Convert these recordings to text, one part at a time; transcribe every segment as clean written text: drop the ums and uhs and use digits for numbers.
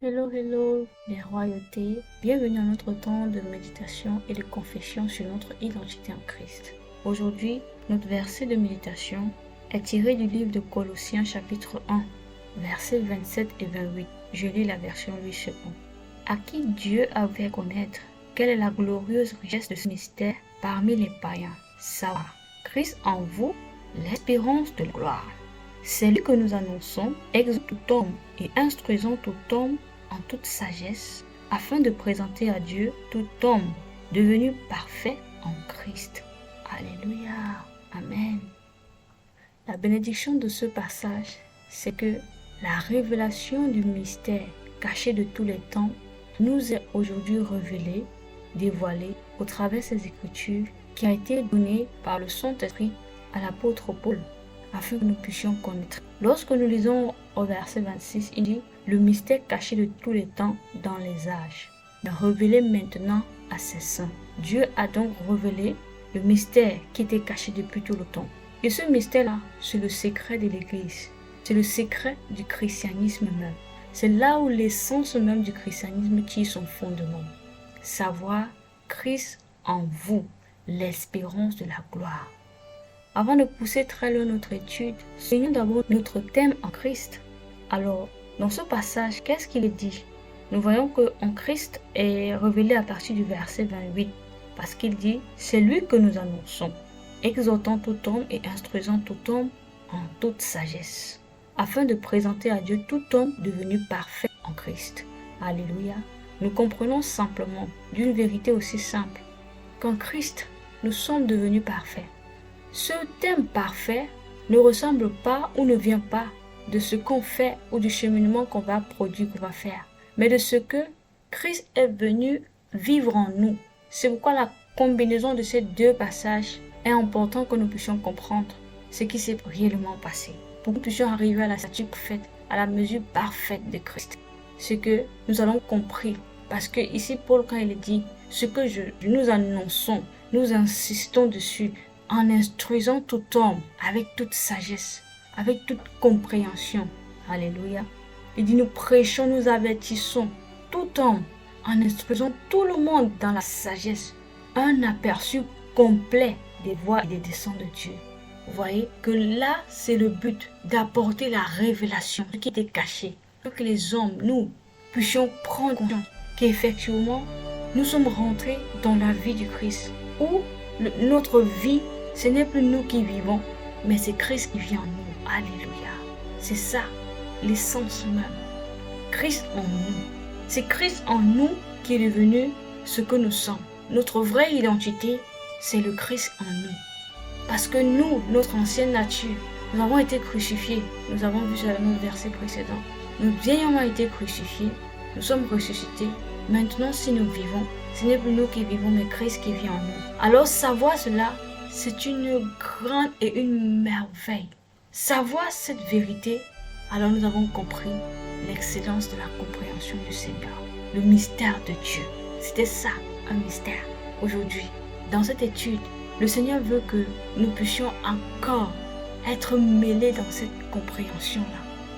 Hello, hello, les royautés. Bienvenue à notre temps de méditation et de confession sur notre identité en Christ. Aujourd'hui, notre verset de méditation est tiré du livre de Colossiens chapitre 1, versets 27 et 28. Je lis la version 8 secondes. À qui Dieu a fait connaître quelle est la glorieuse richesse de ce mystère parmi les païens, savoir Christ en vous, l'espérance de la gloire. C'est lui que nous annonçons, exhortant tout homme et instruisant tout homme en toute sagesse, afin de présenter à Dieu tout homme devenu parfait en Christ. Alléluia. Amen. La bénédiction de ce passage, c'est que la révélation du mystère caché de tous les temps nous est aujourd'hui révélée, dévoilée au travers de ces Écritures qui a été donnée par le Saint-Esprit à l'apôtre Paul, afin que nous puissions connaître. Lorsque nous lisons au verset 26, il dit « Le mystère caché de tous les temps dans les âges, révélé maintenant à ses saints. » Dieu a donc révélé le mystère qui était caché depuis tout le temps. Et ce mystère-là, c'est le secret de l'Église. C'est le secret du christianisme même. C'est là où l'essence même du christianisme tire son fondement. Savoir Christ en vous, l'espérance de la gloire. Avant de pousser très loin notre étude, soulignons d'abord notre thème en Christ. Alors, dans ce passage, qu'est-ce qu'il est dit? Nous voyons qu'en Christ est révélé à partir du verset 28, parce qu'il dit « C'est lui que nous annonçons, exhortant tout homme et instruisant tout homme en toute sagesse, afin de présenter à Dieu tout homme devenu parfait en Christ. » Alléluia. Nous comprenons simplement d'une vérité aussi simple qu'en Christ, nous sommes devenus parfaits. Ce thème parfait ne ressemble pas ou ne vient pas de ce qu'on fait ou du cheminement qu'on va produire, qu'on va faire, mais de ce que Christ est venu vivre en nous. C'est pourquoi la combinaison de ces deux passages est important que nous puissions comprendre ce qui s'est réellement passé, pour que nous puissions arriver à la stature parfaite, à la mesure parfaite de Christ. Ce que nous allons compris, parce que ici Paul, quand il dit ce que nous annonçons, nous insistons dessus, en instruisant tout homme avec toute sagesse, avec toute compréhension. Alléluia. Il dit, nous prêchons, nous avertissons tout homme en instruisant tout le monde dans la sagesse. Un aperçu complet des voies et des desseins de Dieu. Vous voyez que là, c'est le but d'apporter la révélation, ce qui était caché. Pour que les hommes, nous, puissions prendre conscience qu'effectivement, nous sommes rentrés dans la vie du Christ, où notre vie, ce n'est plus nous qui vivons, mais c'est Christ qui vit en nous. Alléluia. C'est ça, l'essence même. Christ en nous. C'est Christ en nous qui est devenu ce que nous sommes. Notre vraie identité, c'est le Christ en nous. Parce que nous, notre ancienne nature, nous avons été crucifiés. Nous avons vu sur notre verset précédent. Nous ayant été crucifiés, nous sommes ressuscités. Maintenant, si nous vivons, ce n'est plus nous qui vivons, mais Christ qui vit en nous. Alors, savoir cela, c'est une grande et une merveille. Savoir cette vérité, alors nous avons compris l'excellence de la compréhension du Seigneur, le mystère de Dieu. C'était ça, un mystère. Aujourd'hui, dans cette étude, le Seigneur veut que nous puissions encore être mêlés dans cette compréhension-là.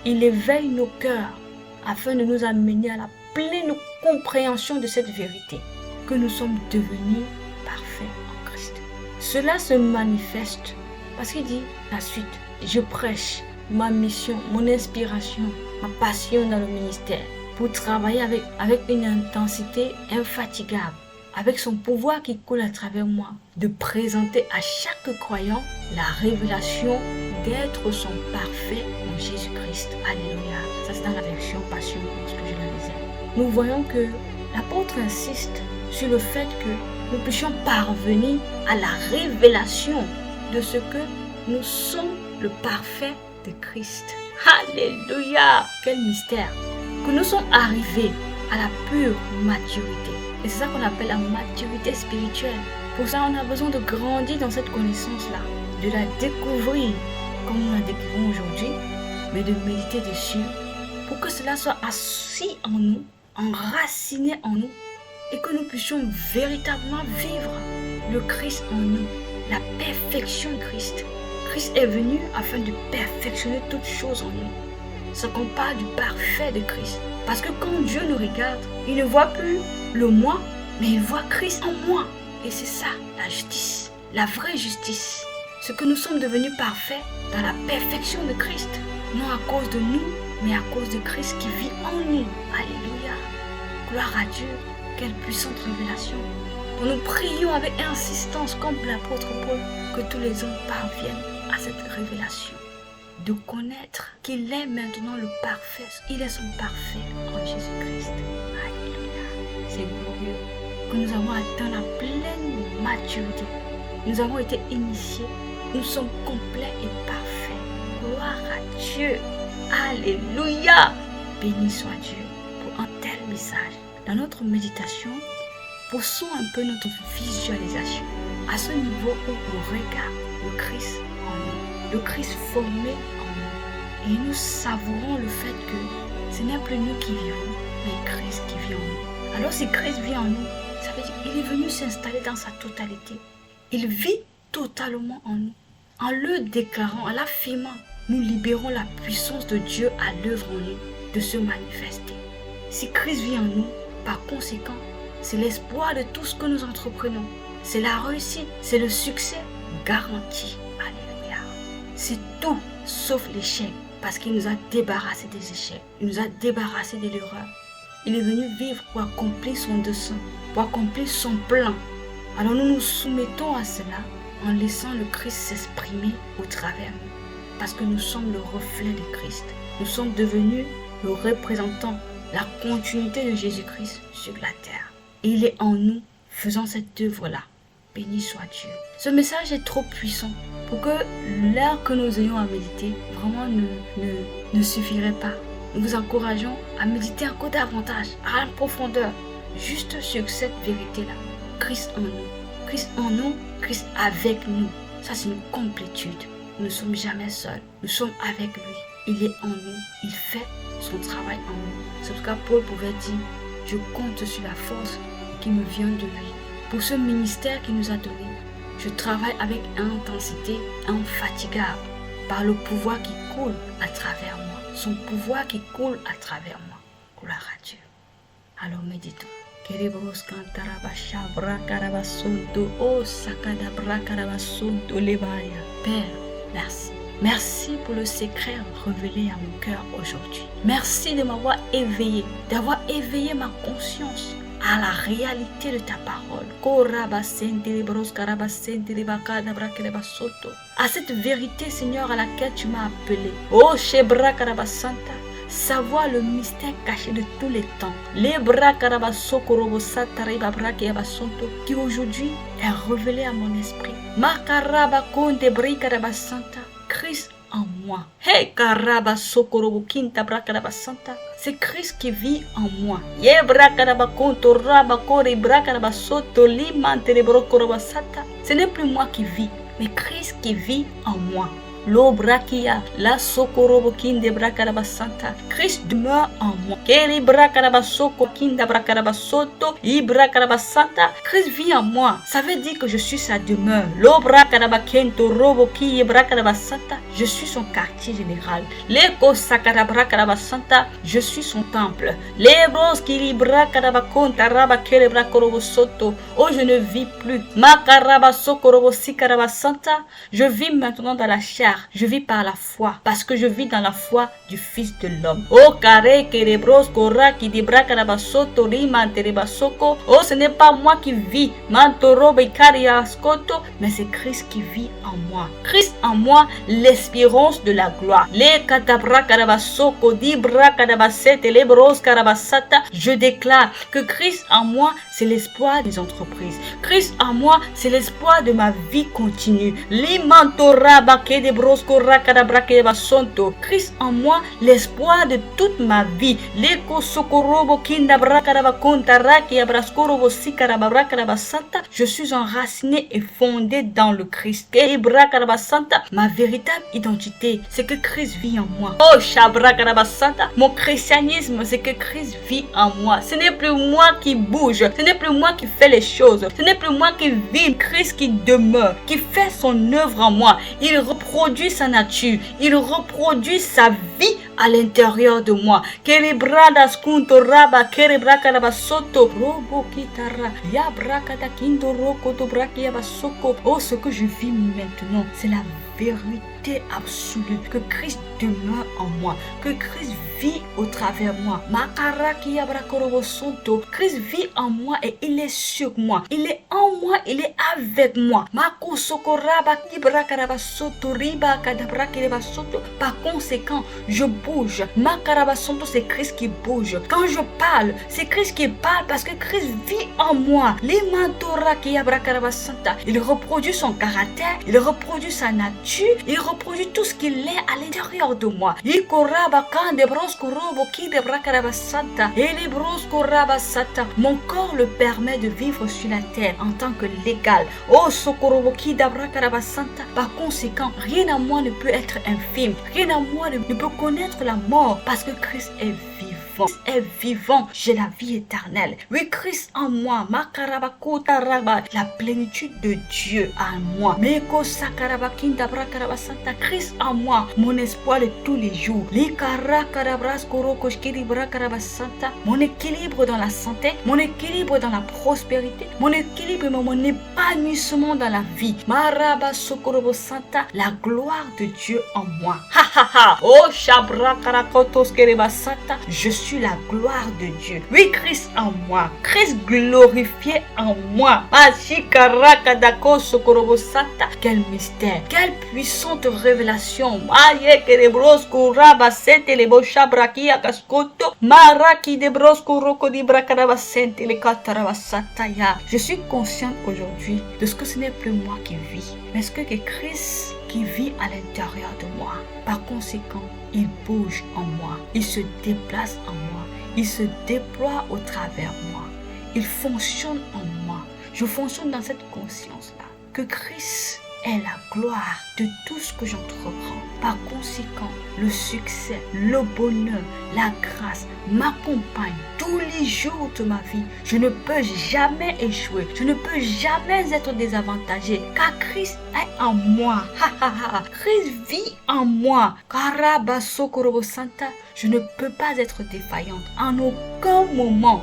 Il éveille nos cœurs afin de nous amener à la pleine compréhension de cette vérité, que nous sommes devenus parfaits en Christ. Cela se manifeste parce qu'il dit la suite, je prêche ma mission, mon inspiration, ma passion dans le ministère pour travailler avec une intensité infatigable, avec son pouvoir qui coule à travers moi, de présenter à chaque croyant la révélation d'être son parfait en Jésus-Christ. Alléluia. Ça c'est dans la version Passion, ce que je la lisais. Nous voyons que l'apôtre insiste sur le fait que nous puissions parvenir à la révélation de ce que nous sommes le parfait de Christ. Alléluia! Quel mystère! Que nous sommes arrivés à la pure maturité. Et c'est ça qu'on appelle la maturité spirituelle. Pour ça, on a besoin de grandir dans cette connaissance-là, de la découvrir comme nous la découvrons aujourd'hui, mais de méditer dessus pour que cela soit assis en nous, enraciné en nous, et que nous puissions véritablement vivre le Christ en nous, la perfection de Christ. Christ est venu afin de perfectionner toutes choses en nous. c'est qu'on parle du parfait de Christ. Parce que quand Dieu nous regarde, il ne voit plus le moi, mais il voit Christ en moi. Et c'est ça, la justice, la vraie justice. Ce que nous sommes devenus parfaits dans la perfection de Christ. Non à cause de nous, mais à cause de Christ qui vit en nous. Alléluia. Gloire à Dieu. Quelle puissante révélation. Nous prions avec insistance comme l'apôtre Paul que tous les hommes parviennent à cette révélation. De connaître qu'il est maintenant le parfait. Il est son parfait en Jésus-Christ. Alléluia. C'est glorieux que nous avons atteint la pleine maturité. Nous avons été initiés. Nous sommes complets et parfaits. Gloire à Dieu. Alléluia. Béni soit Dieu pour un tel message. Dans notre méditation, poussons un peu notre visualisation à ce niveau où on regarde le Christ en nous, le Christ formé en nous. Et nous savourons le fait que ce n'est plus nous qui vivons, mais Christ qui vit en nous. Alors si Christ vit en nous, ça veut dire qu'il est venu s'installer dans sa totalité. Il vit totalement en nous. En le déclarant, en l'affirmant, nous libérons la puissance de Dieu à l'œuvre en nous de se manifester. Si Christ vit en nous, par conséquent, c'est l'espoir de tout ce que nous entreprenons. C'est la réussite, c'est le succès garanti. Alléluia. C'est tout sauf l'échec parce qu'il nous a débarrassés des échecs. Il nous a débarrassés de l'erreur. Il est venu vivre pour accomplir son dessein, pour accomplir son plan. Alors nous nous soumettons à cela en laissant le Christ s'exprimer au travers de nous. Parce que nous sommes le reflet de Christ. Nous sommes devenus le représentant, la continuité de Jésus-Christ sur la terre. Et il est en nous, faisant cette œuvre-là. Béni soit Dieu. Ce message est trop puissant pour que l'heure que nous ayons à méditer vraiment ne suffirait pas. Nous vous encourageons à méditer encore davantage, à la profondeur, juste sur cette vérité-là. Christ en nous. Christ en nous, Christ avec nous. Ça, c'est une complétude. Nous ne sommes jamais seuls. Nous sommes avec lui. Il est en nous. Il fait son travail en nous. C'est pourquoi Paul pouvait dire, je compte sur la force qui me vient de lui. Pour ce ministère qu'il nous a donné, je travaille avec intensité, infatigable, par le pouvoir qui coule à travers moi. Son pouvoir qui coule à travers moi. Gloire à Dieu. Alors méditons. Père, merci. Merci pour le secret révélé à mon cœur aujourd'hui. Merci de m'avoir éveillé, d'avoir éveillé ma conscience à la réalité de ta parole. À cette vérité, Seigneur, à laquelle tu m'as appelé. Oh, Shebra Karabasanta. Savoir le mystère caché de tous les temps. Qui aujourd'hui est révélé à mon esprit. Christ en moi. Hey, karaba sokorobo kinta brakaraba santa. C'est Christ qui vit en moi. Ye brakaraba konto raba kore brakaraba soto limantere brokoroba santa. Ce n'est plus moi qui vis, mais Christ qui vit en moi. L'obrakia, la sokorobo kinde brakaraba santa. Christ demeure en moi. Keri brakaraba soko kinda brakaraba soto ibrakaraba santa. Christ vit en moi. Ça veut dire que je suis sa demeure. L'obrakaraba kento robo ki brakaraba santa. Je suis son quartier général. Leko sakara brakaraba santa. Je suis son temple. Lebros ki brakaraba konta raba kere brakorobo soto. Oh, je ne vis plus. Makaraba sokorobo sikaraba santa. Je vis maintenant dans la chair. Je vis par la foi, parce que je vis dans la foi du Fils de l'homme. Oh, carré, kerebros, kora, qui débra, karabasoto, rimanterebasoko. Oh, ce n'est pas moi qui vis, mantoro, bekariaskoto, mais c'est Christ qui vit en moi. Christ en moi, l'espérance de la gloire. Les katabra, karabasoko, dibra, karabasete, lebros, karabasata. Je déclare que Christ en moi, c'est l'espoir des entreprises. Christ en moi, c'est l'espoir de ma vie continue. Limantora, bakede, Christ en moi, l'espoir de toute ma vie. Je suis enraciné et fondé dans le Christ. Ma véritable identité, c'est que Christ vit en moi. Oh, mon christianisme, c'est que Christ vit en moi. Ce n'est plus moi qui bouge, ce n'est plus moi qui fais les choses, ce n'est plus moi qui vis. Christ qui demeure, qui fait son œuvre en moi. Il reproduit reproduit sa nature. Il reproduit sa vie à l'intérieur de moi. Kerebradas kunto raba kerebraka rabasoto robo kitara ya brakata kindo roko to braki yabasoko. Oh, ce que je vis maintenant, c'est la vérité absolue, que Christ demeure en moi, que Christ vit au travers moi. Makaraki yabrakorobosoto. Christ vit en moi et il est sur moi. Il est en moi, il est avec moi. Makosokoraba kibrakarabasoto riba kadabrakirabasoto. Par conséquent, je bouge. Makarabasoto, c'est Christ qui bouge. Quand je parle, c'est Christ qui parle parce que Christ vit en moi. Il reproduit son caractère, il reproduit sa nature, il reproduit tout ce qu'il est à l'intérieur de moi. Mon corps le permet de vivre sur la terre en tant que légal. Oh, par conséquent, rien à moi ne peut être infime. Rien à moi ne peut connaître la mort parce que Christ est vivant. Christ est vivant, j'ai la vie éternelle. Oui, Christ en moi, la plénitude de Dieu en moi. Christ en moi, mon espoir de tous les jours. Mon équilibre dans la santé, mon équilibre dans la prospérité, mon équilibre, mon épanouissement dans la vie. La gloire de Dieu en moi. Oh, je suis la gloire de Dieu. Oui, Christ en moi. Christ glorifié en moi. Quel mystère. Quelle puissante révélation. Je suis consciente aujourd'hui de ce que ce n'est plus moi qui vis, mais ce que Christ qui vit à l'intérieur de moi. Par conséquent, il bouge en moi, il se déplace en moi, il se déploie au travers moi, il fonctionne en moi. Je fonctionne dans cette conscience-là, que Christ est la gloire de tout ce que j'entreprends. Par conséquent, le succès, le bonheur, la grâce m'accompagnent tous les jours de ma vie. Je ne peux jamais échouer. Je ne peux jamais être désavantagé car Christ est en moi. Christ vit en moi. Je ne peux pas être défaillante en aucun moment.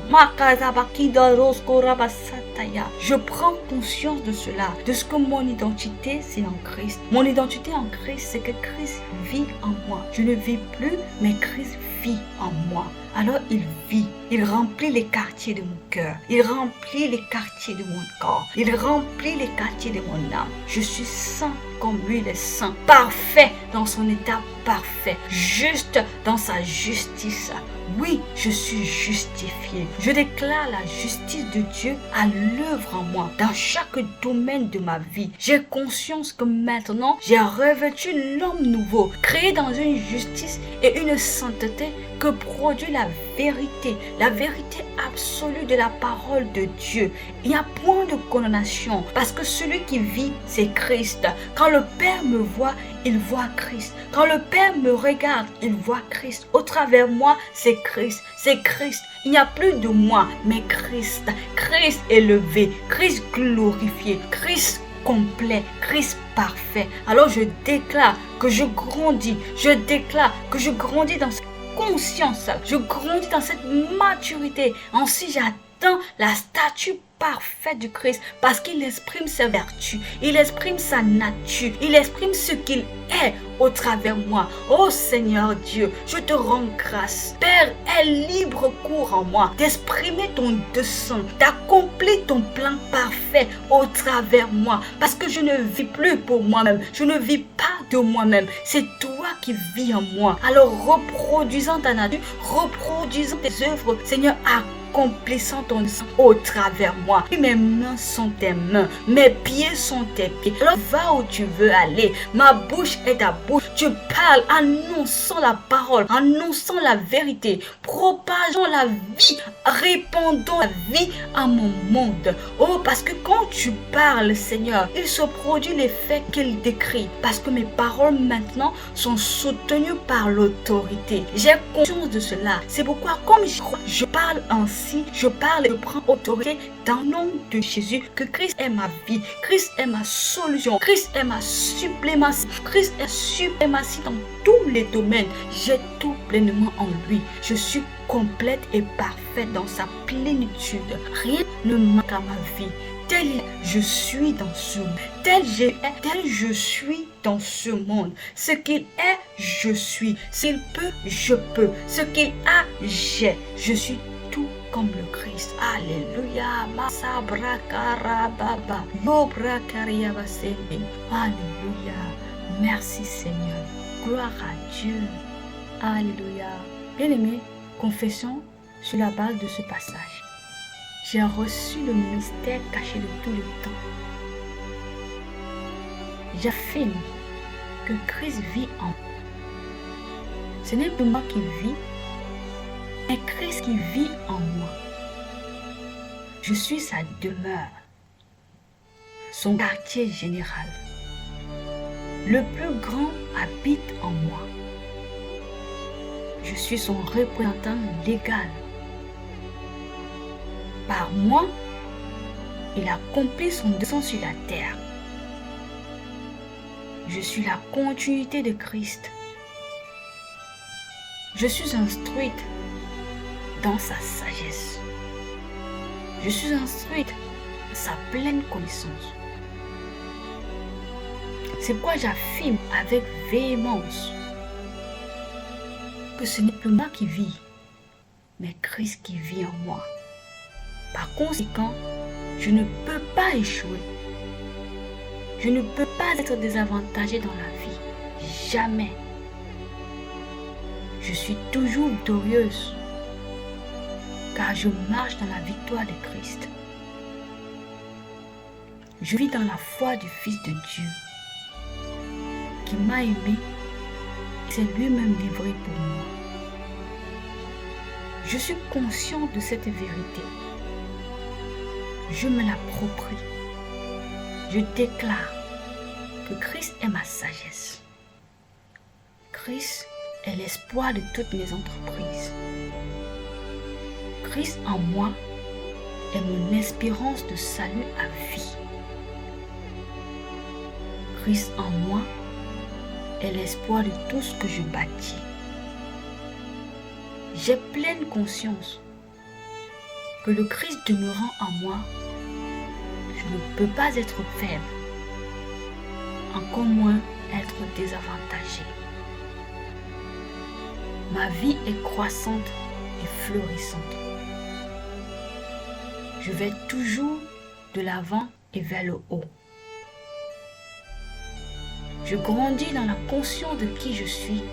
Je prends conscience de cela, de ce que mon identité c'est en Christ. Mon identité en Christ, c'est que Christ vit en moi. Je ne vis plus, mais Christ vit en moi. Alors il vit, il remplit les quartiers de mon cœur, il remplit les quartiers de mon corps, il remplit les quartiers de mon âme. Je suis saint comme lui il est saint, parfait dans son état parfait, juste dans sa justice. Oui, je suis justifié. Je déclare la justice de Dieu à l'œuvre en moi, dans chaque domaine de ma vie. J'ai conscience que maintenant, j'ai revêtu l'homme nouveau, créé dans une justice et une sainteté que produit la vérité absolue de la parole de Dieu. Il n'y a point de condamnation, parce que celui qui vit, c'est Christ. Quand le Père me voit, il voit Christ. Quand le Père me regarde, il voit Christ. Au travers moi, c'est Christ. C'est Christ. Il n'y a plus de moi, mais Christ. Christ élevé, Christ glorifié, Christ complet, Christ parfait. Alors je déclare que je grandis. Je déclare que je grandis dans cette conscience. Je grandis dans cette maturité. Ainsi j'atteins la statue parfaite du Christ parce qu'il exprime ses vertus, il exprime sa nature, il exprime ce qu'il est au travers moi. Oh Seigneur Dieu, je te rends grâce. Père, aie libre cours en moi d'exprimer ton dessein, d'accomplir ton plan parfait au travers moi parce que je ne vis plus pour moi-même, je ne vis pas de moi-même, c'est toi qui vis en moi. Alors reproduisant ta nature, reproduisant tes œuvres, Seigneur, accomplissant ton dessein au travers moi. Mes mains sont tes mains, mes pieds sont tes pieds. Alors va où tu veux aller. Ma bouche est ta bouche. Je parle annonçant la parole, annonçant la vérité, propageant la vie, répandant la vie à mon monde. Oh, parce que quand tu parles, Seigneur, il se produit l'effet qu'il décrit. Parce que mes paroles maintenant sont soutenues par l'autorité. J'ai conscience de cela. C'est pourquoi, comme je parle ainsi, je parle et je prends autorité dans le nom de Jésus, que Christ est ma vie, Christ est ma solution, Christ est ma suprématie, Christ est suprématie dans tous les domaines. J'ai tout pleinement en lui. Je suis complète et parfaite dans sa plénitude. Rien ne manque à ma vie. Tel je suis dans ce monde, tel je suis dans ce monde. Ce qu'il est, je suis. S'il peut, je peux. Ce qu'il a, j'ai. Je suis tout comme le Christ. Alléluia. Alléluia. Merci Seigneur. Gloire à Dieu. Alléluia. Bien-aimé, confessons sur la base de ce passage. J'ai reçu le mystère caché de tout le temps. J'affirme que Christ vit en moi. Ce n'est pas moi qui vis, mais Christ qui vit en moi. Je suis sa demeure, son quartier général. Le plus grand habite en moi. Je suis son représentant légal. Par moi, il accomplit son dessein sur la terre. Je suis la continuité de Christ. Je suis instruite dans sa sagesse. Je suis instruite dans sa pleine connaissance. C'est pourquoi j'affirme avec véhémence que ce n'est plus moi qui vis, mais Christ qui vit en moi. Par conséquent, je ne peux pas échouer. Je ne peux pas être désavantagé dans la vie. Jamais. Je suis toujours victorieuse, car je marche dans la victoire de Christ. Je vis dans la foi du Fils de Dieu, qui m'a aimé et s'est lui-même livré pour moi. Je suis conscient de cette vérité. Je me l'approprie. Je déclare que Christ est ma sagesse. Christ est l'espoir de toutes mes entreprises. Christ en moi est mon espérance de salut à vie. Christ en moi est l'espoir de tout ce que je bâtis. J'ai pleine conscience que le Christ demeurant en moi, je ne peux pas être faible, encore moins être désavantagé. Ma vie est croissante et florissante. Je vais toujours de l'avant et vers le haut. Je grandis dans la conscience de qui je suis.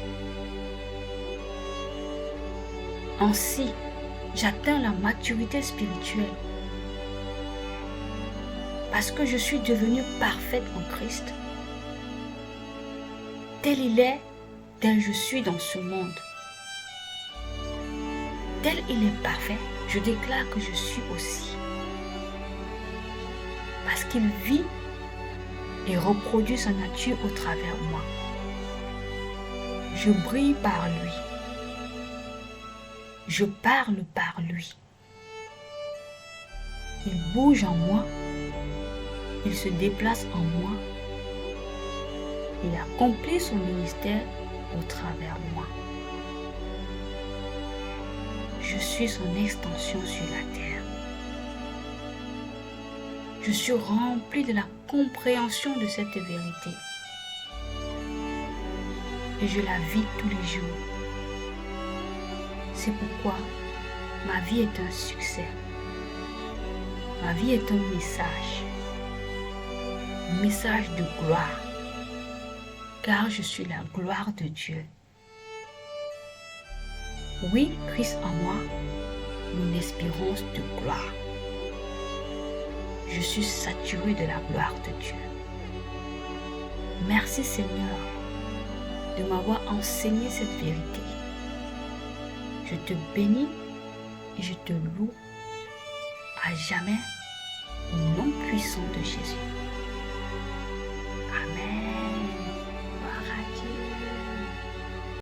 Ainsi, j'atteins la maturité spirituelle. Parce que je suis devenue parfaite en Christ. Tel il est, tel je suis dans ce monde. Tel il est parfait, je déclare que je suis aussi. Parce qu'il vit et reproduit sa nature au travers de moi. Je brille par lui. Je parle par lui. Il bouge en moi. Il se déplace en moi. Il accomplit son ministère au travers de moi. Je suis son extension sur la terre. Je suis rempli de la compréhension de cette vérité. Et je la vis tous les jours. C'est pourquoi ma vie est un succès. Ma vie est un message de gloire, car je suis la gloire de Dieu. Oui, Christ en moi, mon espérance de gloire. Je suis saturé de la gloire de Dieu. Merci Seigneur de m'avoir enseigné cette vérité. Je te bénis et je te loue à jamais au nom puissant de Jésus.